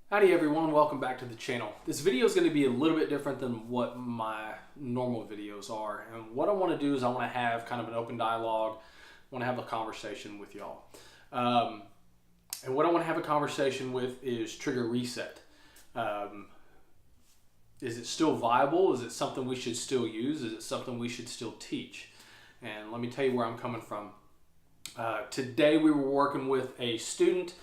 Howdy everyone, welcome back to the channel. This video is going to be a little bit different than what my normal videos are. And what I want to do is I want to have kind of an open dialogue. I want to have a conversation with y'all. And what I want to have a conversation with is trigger reset. Is it still viable? Is it something we should still use? Is it something we should still teach? And let me tell you where I'm coming from. Today we were working with a student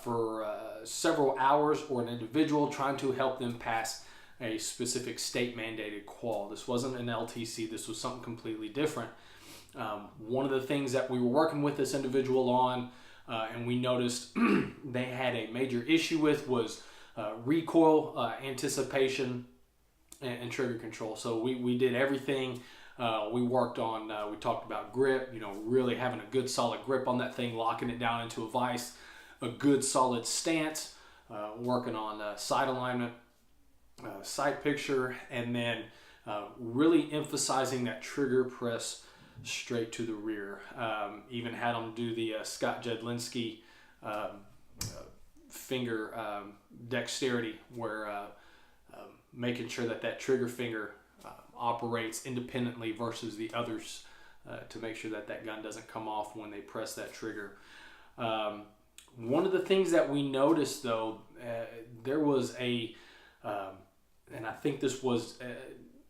for several hours, or an individual, trying to help them pass a specific state mandated qual. This wasn't an LTC, this was something completely different. One of the things that we were working with this individual on, and we noticed they had a major issue with, was recoil, anticipation, and trigger control. So we did everything. We worked on, we talked about grip, really having a good solid grip on that thing, locking it down into a vise, a good solid stance, working on sight alignment, sight picture, and then really emphasizing that trigger press straight to the rear. Even had them do the Scott Jedlinski finger dexterity, where making sure that trigger finger operates independently versus the others, to make sure that gun doesn't come off when they press that trigger. One of the things that we noticed, though, there was and I think this was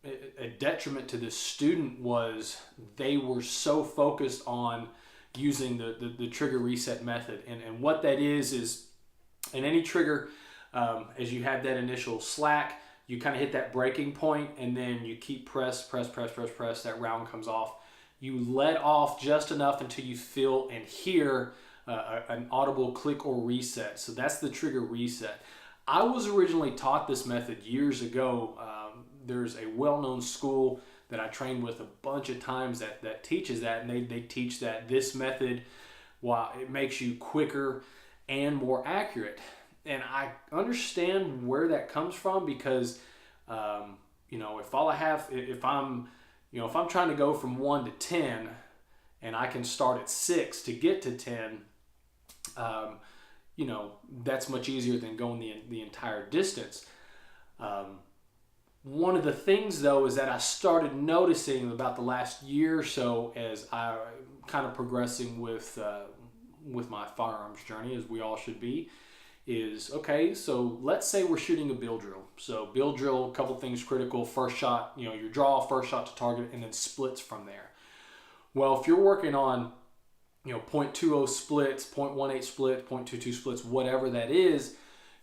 a detriment to the student, was they were so focused on using the trigger reset method. And what that is in any trigger, as you have that initial slack, you kind of hit that breaking point, and then you keep press, that round comes off. You let off just enough until you feel and hear an audible click or reset. So that's the trigger reset. I was originally taught this method years ago. There's a well-known school that I trained with a bunch of times that teaches that, and they teach that this method, while it makes you quicker and more accurate. And I understand where that comes from, because if I'm trying to go from 1 to 10, and I can start at 6 to get to 10, that's much easier than going the entire distance. One of the things, though, is that I started noticing about the last year or so, as I kind of progressing with my firearms journey, as we all should be, is, okay, so let's say we're shooting a bill drill. So bill drill, a couple things critical: first shot, your draw, first shot to target, and then splits from there. Well, if you're working on, 0.20 splits, 0.18 splits, 0.22 splits, whatever that is,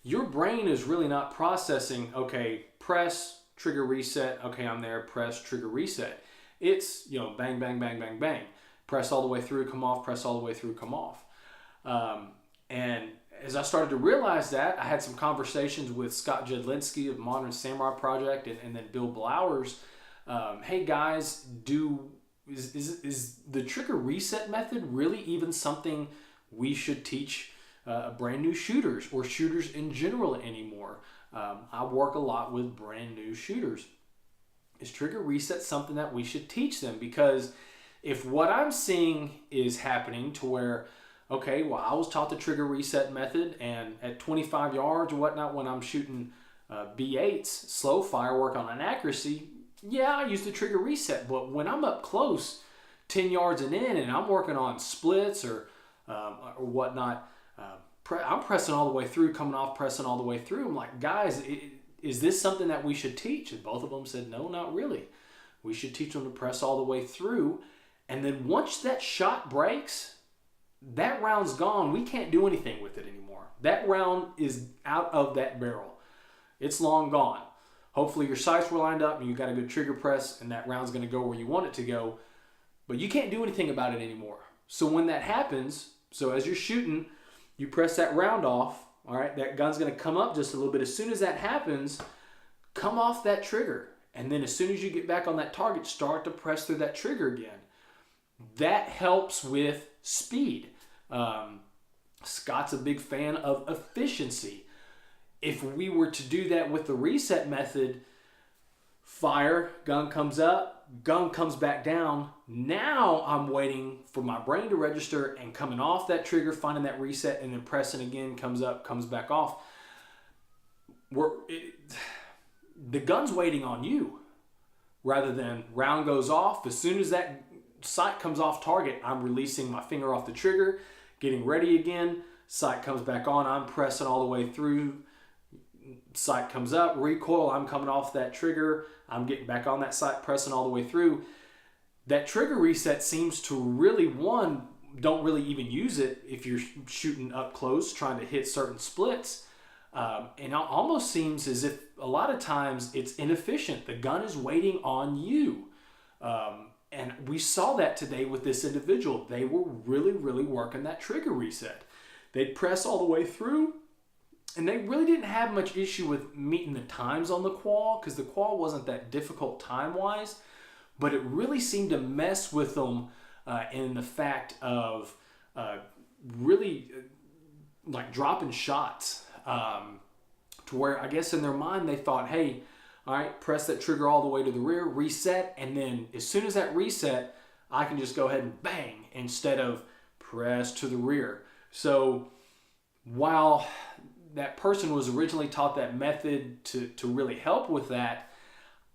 your brain is really not processing, okay, press, trigger reset, okay, I'm there, press, trigger reset. It's, bang, bang, bang, bang, bang. Press all the way through, come off, press all the way through, come off. And as I started to realize that, I had some conversations with Scott Jedlinski of Modern Samurai Project, and then Bill Blowers. Hey guys, is the trigger reset method really even something we should teach brand new shooters, or shooters in general, anymore? I work a lot with brand new shooters. Is trigger reset something that we should teach them? Because if what I'm seeing is happening to where, okay, well, I was taught the trigger reset method, and at 25 yards or whatnot, when I'm shooting B8s, slow fire, work on an accuracy, yeah, I use the trigger reset. But when I'm up close, 10 yards and in, and I'm working on splits or whatnot, I'm pressing all the way through, coming off, pressing all the way through. I'm like, guys, is this something that we should teach? And both of them said, no, not really. We should teach them to press all the way through. And then once that shot breaks, that round's gone. We can't do anything with it anymore. That round is out of that barrel. It's long gone. Hopefully your sights were lined up and you got a good trigger press, and that round's going to go where you want it to go. But you can't do anything about it anymore. So when that happens, so as you're shooting, you press that round off, all right, that gun's going to come up just a little bit. As soon as that happens, come off that trigger. And then as soon as you get back on that target, start to press through that trigger again. That helps with speed. Scott's a big fan of efficiency. If we were to do that with the reset method, fire, gun comes up, gun comes back down. Now I'm waiting for my brain to register and coming off that trigger, finding that reset, and then pressing again, comes up, comes back off. the gun's waiting on you, rather than round goes off. As soon as that sight comes off target, I'm releasing my finger off the trigger, getting ready again. Sight comes back on, I'm pressing all the way through. Sight comes up, recoil, I'm coming off that trigger, I'm getting back on that sight, pressing all the way through. That trigger reset seems to really, don't really even use it if you're shooting up close, trying to hit certain splits. And it almost seems as if a lot of times it's inefficient. The gun is waiting on you. And we saw that today with this individual. They were really, really working that trigger reset. They'd press all the way through, and they really didn't have much issue with meeting the times on the qual, because the qual wasn't that difficult time-wise, but it really seemed to mess with them in the fact of really like dropping shots. To where I guess in their mind they thought, hey, all right, press that trigger all the way to the rear, reset, and then as soon as that reset, I can just go ahead and bang instead of press to the rear. So while that person was originally taught that method to really help with that,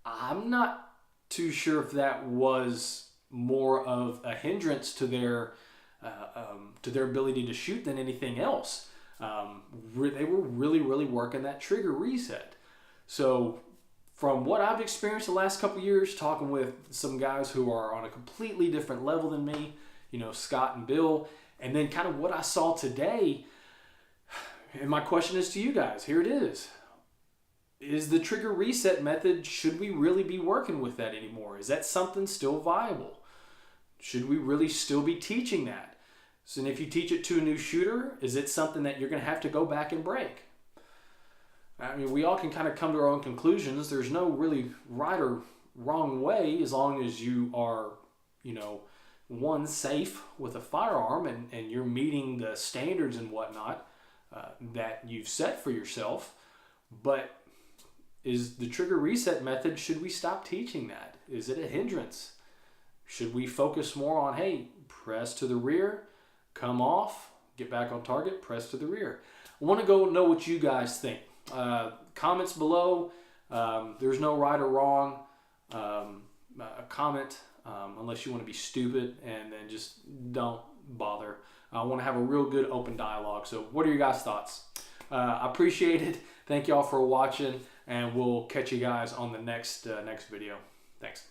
I'm not too sure if that was more of a hindrance to their ability to shoot than anything else. They were really, really working that trigger reset. So from what I've experienced the last couple of years, talking with some guys who are on a completely different level than me, Scott and Bill, and then kind of what I saw today, and my question is to you guys, here it is. Is the trigger reset method, should we really be working with that anymore? Is that something still viable? Should we really still be teaching that? So if you teach it to a new shooter, is it something that you're going to have to go back and break? I mean, we all can kind of come to our own conclusions. There's no really right or wrong way, as long as you are, one, safe with a firearm and you're meeting the standards and whatnot that you've set for yourself. But is the trigger reset method, should we stop teaching that? Is it a hindrance? Should we focus more on, hey, press to the rear, come off, get back on target, press to the rear? I want to go know what you guys think. Comments below. There's no right or wrong. A comment, unless you want to be stupid, and then just don't bother. I want to have a real good open dialogue. So what are your guys' thoughts? I appreciate it. Thank y'all for watching, and we'll catch you guys on the next video. Thanks.